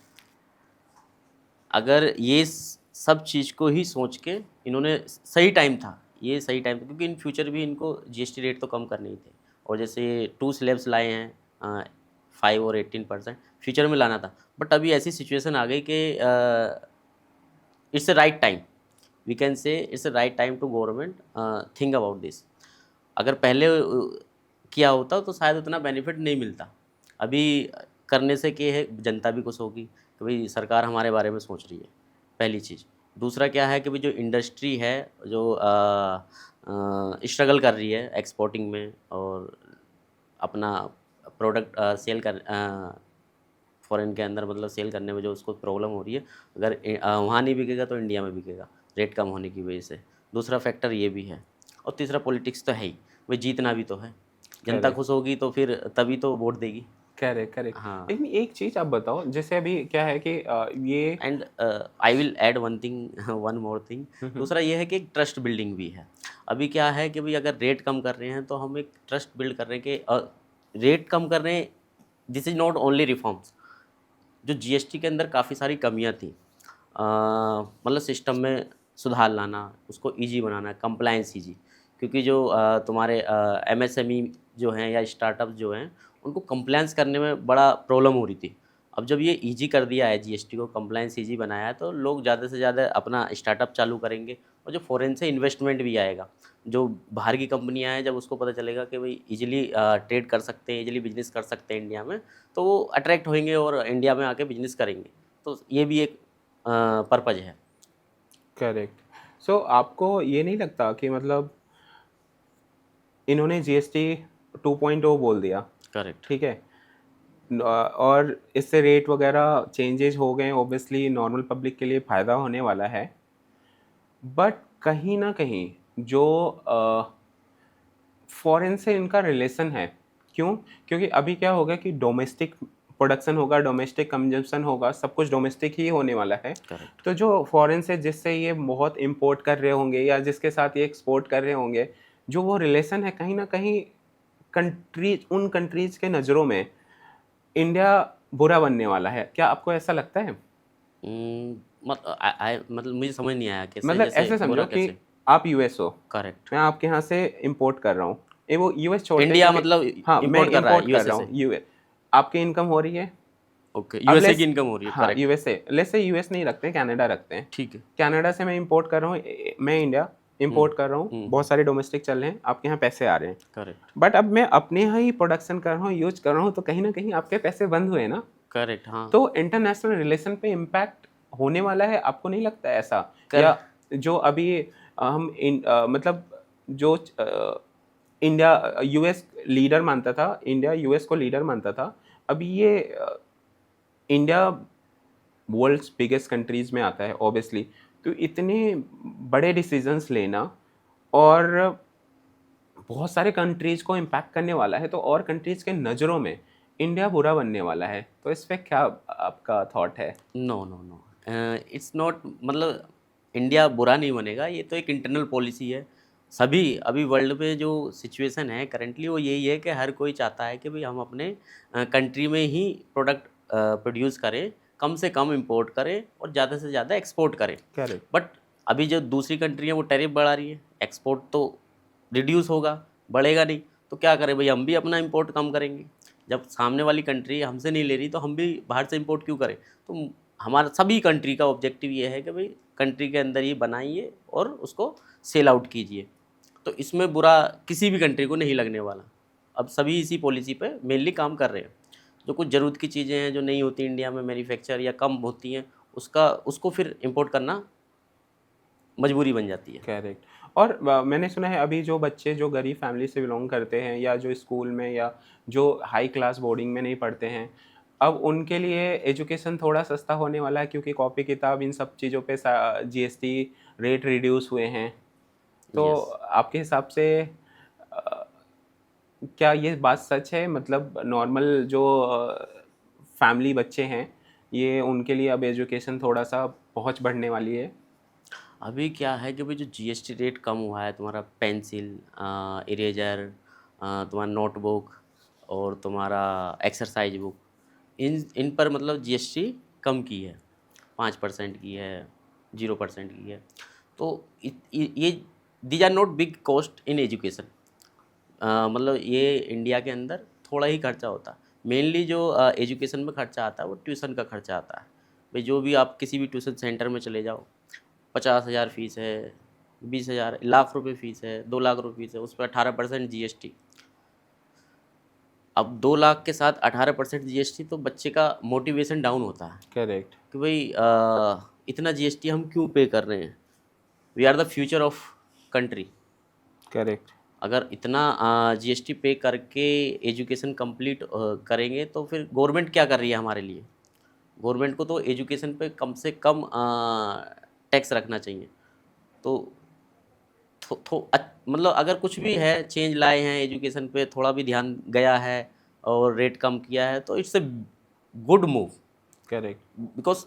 अगर ये सब चीज़ को ही सोच के इन्होंने, सही टाइम था, ये सही टाइम था, क्योंकि इन फ्यूचर भी इनको जीएसटी रेट तो कम करने ही थे। और जैसे 2 स्लैब्स लाए हैं, 5 और 18%, फ्यूचर में लाना था। बट अभी ऐसी सिचुएशन आ गई कि it's a right time, we can say it's a right time to government think about this. अगर पहले किया होता तो शायद उतना बेनिफिट नहीं मिलता। अभी करने से क्या है, जनता भी खुश होगी कि भाई सरकार हमारे बारे में सोच रही है, पहली चीज़। दूसरा क्या है कि भाई जो इंडस्ट्री है, जो स्ट्रगल कर रही है एक्सपोर्टिंग में और अपना प्रोडक्ट सेल कर फॉरेन के अंदर, मतलब सेल करने में जो उसको प्रॉब्लम हो रही है, अगर वहाँ नहीं बिकेगा तो इंडिया में बिकेगा, रेट कम होने की वजह से। दूसरा फैक्टर ये भी है। और तीसरा, पॉलिटिक्स तो है ही, भाई जीतना भी तो है। जनता Correct. खुश होगी तो फिर तभी तो वोट देगी। Correct, correct. हाँ। लेकिन एक चीज़ आप बताओ, जैसे अभी क्या है कि ये and I will add one thing, one more thing. दूसरा ये है कि एक ट्रस्ट बिल्डिंग भी है। अभी क्या है कि भाई अगर रेट कम कर रहे हैं तो हम एक ट्रस्ट बिल्ड कर रहे हैं कि रेट कम कर रहे हैं। This is not only reforms. जो जीएसटी के अंदर काफ़ी सारी कमियां थी, मतलब सिस्टम में सुधार लाना, उसको इजी बनाना, कंप्लायंस इजी। क्योंकि जो तुम्हारे एमएसएमई जो हैं या स्टार्टअप जो हैं, उनको कंप्लायंस करने में बड़ा प्रॉब्लम हो रही थी। अब जब ये इजी कर दिया है, जीएसटी को कंप्लायंस इजी बनाया है, तो लोग ज़्यादा से ज़्यादा अपना स्टार्टअप चालू करेंगे। और जो फॉरेन से इन्वेस्टमेंट भी आएगा, जो बाहर की कंपनियां हैं, जब उसको पता चलेगा कि भाई इजीली ट्रेड कर सकते हैं, इजीली बिजनेस कर सकते हैं इंडिया में, तो वो अट्रैक्ट होंगे और इंडिया में आके बिजनेस करेंगे। तो ये भी एक पर्पज़ है। करेक्ट। सो आपको ये नहीं लगता कि मतलब इन्होंने जीएसटी 2.0 बोल दिया, करेक्ट। ठीक है, और इससे रेट वगैरह चेंजेस हो गए, ऑब्वियसली नॉर्मल पब्लिक के लिए फ़ायदा होने वाला है। बट कहीं ना कहीं जो फॉरेन से इनका रिलेशन है, क्यों? क्योंकि अभी क्या होगा कि डोमेस्टिक प्रोडक्शन होगा, डोमेस्टिक कंजम्पशन होगा, सब कुछ डोमेस्टिक ही होने वाला है। करेक्ट। तो जो फॉरेन से जिससे ये बहुत इंपोर्ट कर रहे होंगे या जिसके साथ ये एक्सपोर्ट कर रहे होंगे, जो वो रिलेशन है, कहीं ना कहीं उन कंट्रीज के नज़रों में इंडिया बुरा बनने वाला है। क्या आपको ऐसा लगता है? मतलब मुझे समझ नहीं आया कैसे, मतलब जैसे ऐसे समझो बुरा कि कैसे। आप यूएस हो, करेक्ट। मैं आपके यहाँ से इंपोर्ट कर रहा हूँ, ये वो यूएस छोड़ते हैं इंडिया क्योंकि मतलब हाँ, मैं इंपोर्ट कर रहा है इंपोर्ट कर यूएसए रहा से। हूँ यूएस, आपकी इनकम हो रही है। ओके, अब यूएसए की लेस इनकम हो रही है। हाँ, करेक्ट। यूएसए, लेस से यूएस नहीं रखते हैं, कनाडा रखते हैं। ठीक है। कनाडा से मैं इंपोर्ट कर रहा हूँ, मैं इंडिया इंपोर्ट कर रहा हूँ, बहुत सारे डोमेस्टिक चल रहे हैं, आपके यहाँ पैसे आ रहे हैं। करेक्ट। बट अब मैं अपने यहाँ ही प्रोडक्शन कर रहा हूँ, यूज कर रहा हूँ, तो कहीं ना कहीं आपके पैसे बंद हुए ना। करेक्ट। हाँ। तो इंटरनेशनल रिलेशन पे इम्पैक्ट होने वाला है, आपको नहीं लगता है ऐसा? कर या जो अभी मतलब जो इंडिया यूएस लीडर मानता था, इंडिया यूएस को लीडर मानता था, अभी ये इंडिया वर्ल्ड्स बिगेस्ट कंट्रीज में आता है ऑब्वियसली। तो इतने बड़े डिसीजंस लेना और बहुत सारे कंट्रीज को इम्पैक्ट करने वाला है, तो और कंट्रीज के नज़रों में इंडिया बुरा बनने वाला है। तो इस पर क्या आपका थॉट है? No no no, it's not, मतलब इंडिया बुरा नहीं बनेगा, ये तो एक इंटरनल पॉलिसी है। सभी अभी वर्ल्ड में जो सिचुएशन है करेंटली, वो यही है कि हर कोई चाहता है कि भाई हम अपने कंट्री में ही प्रोडक्ट प्रोड्यूस करें, कम से कम इंपोर्ट करें और ज़्यादा से ज़्यादा एक्सपोर्ट करें। करेक्ट। बट अभी जो दूसरी कंट्री है वो टैरिफ बढ़ा रही है, एक्सपोर्ट तो रिड्यूस होगा, बढ़ेगा नहीं। तो क्या करें भाई, हम भी अपना इंपोर्ट कम करेंगे। जब सामने वाली कंट्री हमसे नहीं ले रही तो हम भी बाहर से इंपोर्ट क्यों करें? तो हमारा सभी कंट्री का ऑब्जेक्टिव ये है कि भाई कंट्री के अंदर ही बनाइए और उसको सेल आउट कीजिए। तो इसमें बुरा किसी भी कंट्री को नहीं लगने वाला। अब सभी इसी पॉलिसी पे मेनली काम कर रहे हैं। जो कुछ ज़रूरत की चीज़ें हैं जो नहीं होती इंडिया में मैन्युफैक्चर या कम होती हैं, उसको फिर इंपोर्ट करना मजबूरी बन जाती है। करेक्ट। और मैंने सुना है अभी जो बच्चे जो गरीब फैमिली से बिलोंग करते हैं या जो स्कूल में या जो हाई क्लास बोर्डिंग में नहीं पढ़ते हैं, अब उनके लिए एजुकेशन थोड़ा सस्ता होने वाला है क्योंकि कॉपी किताब इन सब चीज़ों पे जीएसटी रेट रिड्यूस हुए हैं। तो यस। आपके हिसाब से अ, क्या ये बात सच है? मतलब नॉर्मल जो फैमिली बच्चे हैं, ये उनके लिए अब एजुकेशन थोड़ा-सा पहुँच बढ़ने वाली है? अभी क्या है कि भाई जो जीएसटी रेट कम हुआ है, तुम्हारा पेंसिल, इरेजर, तुम्हारा नोटबुक और तुम्हारा एक्सरसाइज बुक, इन पर मतलब जीएसटी कम की है, 5% की है, 0% की है। तो ये these are not big cost in education. मतलब ये इंडिया के अंदर थोड़ा ही खर्चा होता है। मेनली जो एजुकेशन में खर्चा आता है वो ट्यूशन का खर्चा आता है। भाई जो भी आप किसी भी ट्यूशन सेंटर में चले जाओ, 50,000 फीस है, 20,000, लाख रुपए फीस है, 2 लाख रुपए फीस है, उस पर 18% जीएसटी। अब 2 लाख के साथ 18% जीएसटी, तो बच्चे का मोटिवेशन डाउन होता है करेक्ट, कि भाई इतना जीएसटी हम क्यों पे कर रहे हैं? We are the future of country. Correct. अगर इतना जीएसटी पे करके एजुकेशन कंप्लीट करेंगे तो फिर गवर्नमेंट क्या कर रही है हमारे लिए? गवर्नमेंट को तो एजुकेशन पे कम से कम टैक्स रखना चाहिए। तो मतलब अगर कुछ भी है चेंज लाए हैं एजुकेशन पे, थोड़ा भी ध्यान गया है और रेट कम किया है, तो it's a good move. Correct, because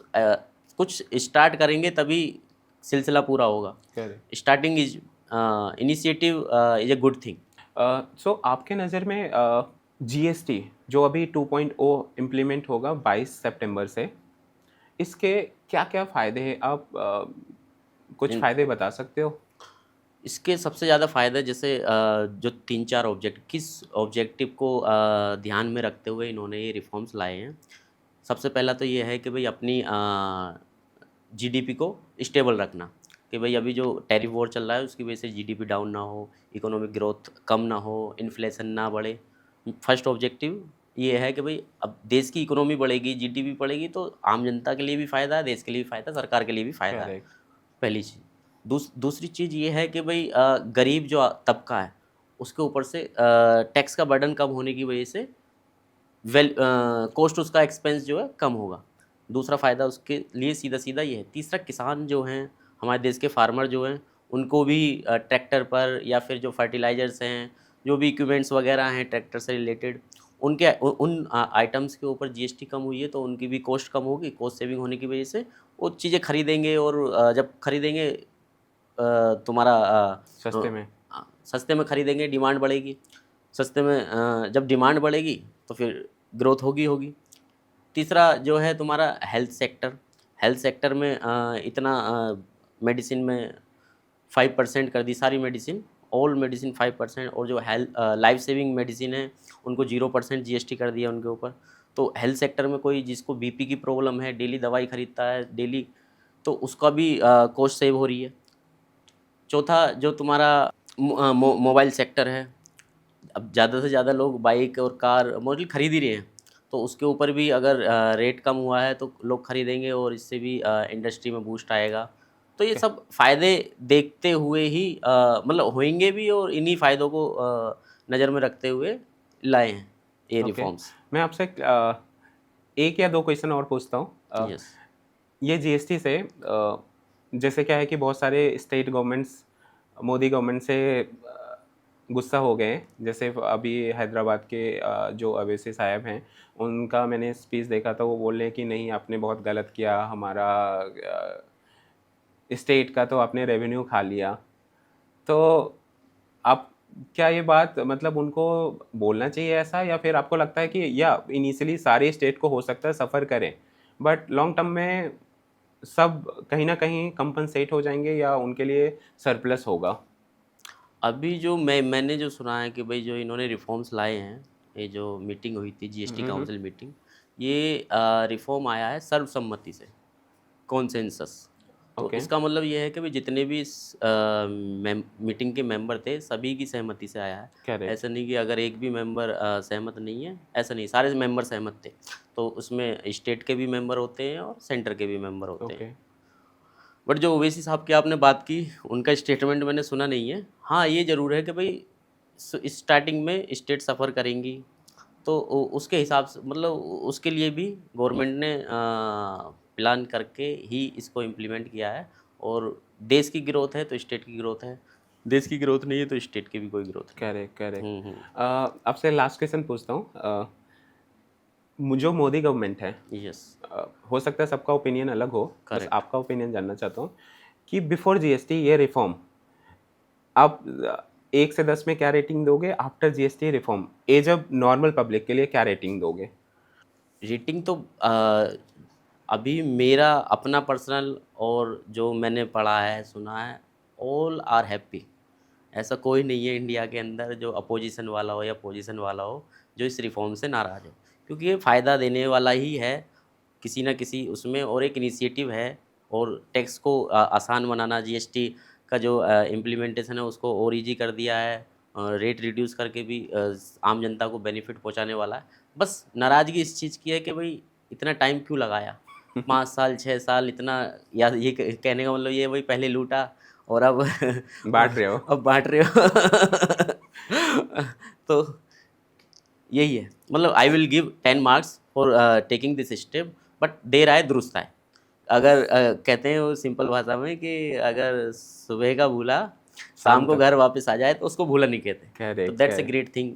कुछ स्टार्ट करेंगे तभी सिलसिला पूरा होगा। Correct. Starting is initiative is a good thing. So आपके नज़र में जीएसटी जो अभी 2.0 इम्प्लीमेंट होगा 22 सितंबर से, इसके क्या-क्या फ़ायदे हैं? आप कुछ फ़ायदे बता सकते हो? इसके सबसे ज़्यादा फ़ायदा जैसे जो 3-4 किस ऑब्जेक्टिव को ध्यान में रखते हुए इन्होंने ये रिफॉर्म्स लाए हैं। सबसे पहला तो ये है कि भई अपनी जीडीपी को स्टेबल रखना, कि भई अभी जो टैरिफ वॉर चल रहा है उसकी वजह से जीडीपी डाउन ना हो, इकोनॉमिक ग्रोथ कम ना हो, इन्फ्लेशन ना बढ़े। फर्स्ट ऑब्जेक्टिव ये है कि भई अब देश की इकोनॉमी बढ़ेगी, जीडीपी बढ़ेगी तो आम जनता के लिए भी फ़ायदा है, देश के लिए भी फ़ायदा है, सरकार के लिए भी फ़ायदा है। करेक्ट, पहली चीज़। दूसरी चीज़ ये है कि भई गरीब जो तबका है, उसके ऊपर से टैक्स का बर्डन कम होने की वजह से कॉस्ट उसका एक्सपेंस जो है कम होगा। दूसरा फ़ायदा उसके लिए सीधा-सीधा ये है। तीसरा, किसान जो हैं, हमारे देश के फार्मर जो हैं, उनको भी ट्रैक्टर पर या फिर जो फर्टिलाइज़र्स हैं, जो भी इक्विपमेंट्स वगैरह हैं ट्रैक्टर से रिलेटेड, उन आइटम्स के ऊपर जीएसटी कम हुई है तो उनकी भी कॉस्ट कम होगी। कॉस्ट सेविंग होने की वजह से वो चीज़ें खरीदेंगे और जब खरीदेंगे तुम्हारा सस्ते में। सस्ते में खरीदेंगे, डिमांड बढ़ेगी। सस्ते में जब डिमांड बढ़ेगी तो फिर ग्रोथ होगी। तीसरा जो है तुम्हारा हेल्थ सेक्टर में इतना मेडिसिन में 5% कर दी सारी मेडिसिन, ऑल मेडिसिन 5%, और जो लाइफ सेविंग मेडिसिन है उनको 0% जीएसटी कर दिया उनके ऊपर। तो हेल्थ सेक्टर में कोई जिसको बीपी की प्रॉब्लम है, डेली दवाई खरीदता है डेली, तो उसका भी कॉस्ट सेव हो रही है। चौथा जो तुम्हारा मोबाइल सेक्टर है, अब ज़्यादा से ज़्यादा लोग बाइक और कार मोस्टली खरीद ही रहे हैं, तो उसके ऊपर भी अगर रेट कम हुआ है तो लोग खरीदेंगे और इससे भी इंडस्ट्री में बूस्ट आएगा। तो ये क सब फ़ायदे देखते हुए ही मतलब होंगे भी, और इन्हीं फ़ायदों को नज़र में रखते हुए लाए हैं ये ओके। रिफॉर्म्स। मैं आपसे 1 या 2 क्वेश्चन और पूछता हूँ। यस। ये जीएसटी से जैसे क्या है कि बहुत सारे स्टेट गवर्नमेंट्स मोदी गवर्नमेंट से गुस्सा हो गए हैं। जैसे अभी हैदराबाद के जो अवैसी साहब हैं, उनका मैंने स्पीच देखा था, वो बोल रहे हैं कि नहीं आपने बहुत गलत किया, हमारा स्टेट का तो आपने रेवेन्यू खा लिया। तो आप क्या ये बात मतलब उनको बोलना चाहिए ऐसा, या फिर आपको लगता है कि या इनिशियली सारे स्टेट को हो सकता है सफ़र करें, बट लॉन्ग टर्म में सब कहीं न कहीं कंपनसेट हो जाएँगे या उनके लिए सरप्लस होगा? अभी जो मैंने जो सुना है कि भाई जो इन्होंने रिफॉर्म्स लाए हैं, ये जो मीटिंग हुई थी जीएसटी हुँ, हुँ। काउंसिल मीटिंग, ये रिफॉर्म आया है सर्वसम्मति से। कॉन्सेंसस। तो ओके, इसका मतलब ये है कि भाई जितने भी इस मीटिंग के मेंबर थे सभी की सहमति से आया है। करेक्ट, ऐसा नहीं कि अगर एक भी मेंबर सहमत नहीं है, ऐसा नहीं, सारे मेंबर सहमत थे। तो उसमें स्टेट के भी मेंबर होते हैं और सेंटर के भी मेंबर होते हैं। ओके, बट जो ओवैसी साहब की आपने बात की, उनका स्टेटमेंट मैंने सुना नहीं है। हाँ, ये ज़रूर है कि भाई स्टार्टिंग में स्टेट सफ़र करेंगी, तो उसके हिसाब से मतलब उसके लिए भी गवर्नमेंट ने प्लान करके ही इसको इम्प्लीमेंट किया है। और देश की ग्रोथ है तो स्टेट की ग्रोथ है, देश की ग्रोथ नहीं है तो स्टेट की भी कोई ग्रोथ नहीं। Correct, correct. हम्म। आपसे लास्ट क्वेश्चन पूछता हूँ। जो मोदी गवर्नमेंट है, यस। हो सकता है सबका ओपिनियन अलग हो, बस करेक्ट। आपका ओपिनियन जानना चाहता हूँ कि बिफोर जीएसटी ये रिफॉर्म आप 1 से 10 में क्या रेटिंग दोगे, after GST reform as a normal public के लिए क्या रेटिंग दोगे? रेटिंग तो अभी मेरा अपना पर्सनल और जो मैंने पढ़ा है सुना है, ऑल आर हैप्पी। ऐसा कोई नहीं है इंडिया के अंदर जो अपोजिशन वाला हो या पोजीशन वाला हो जो इस रिफॉर्म से नाराज़ हो, क्योंकि ये फ़ायदा देने वाला ही है किसी न किसी उसमें। और एक इनिशिएटिव है और टैक्स को आसान बनाना, जीएसटी का जो इम्प्लीमेंटेशन है उसको और ईजी कर दिया है। रेट रिड्यूस करके भी आम जनता को बेनिफिट पहुंचाने वाला है। बस नाराज़गी इस चीज़ की है कि भाई इतना टाइम क्यों लगाया, 5 साल 6 साल इतना, या ये कहने का मतलब ये वही पहले लूटा और अब बाँट रहे हो? अब बाँट रहे हो। तो यही है, मतलब I will give 10 marks for taking this step, but there आए दुरुस्त आए। अगर कहते हैं वो सिंपल भाषा में कि अगर सुबह का भूला शाम शाम को तक। घर वापस आ जाए तो उसको भूला नहीं कहते। तो correct, that's a correct, great thing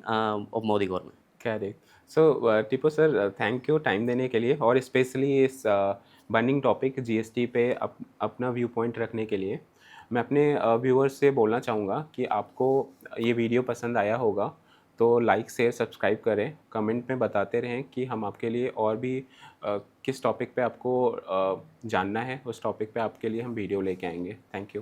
of Modi government. Correct. So Tipu sir, thank you time देने के लिए और स्पेशली इस बर्निंग टॉपिक जीएसटी पे अपना व्यू पॉइंट रखने के लिए। मैं अपने व्यूअर्स से बोलना चाहूँगा कि आपको ये वीडियो पसंद आया होगा तो लाइक शेयर सब्सक्राइब करें, कमेंट में बताते रहें कि हम आपके लिए और भी किस टॉपिक पे आपको जानना है, उस टॉपिक पे आपके लिए हम वीडियो लेके आएंगे। Thank you.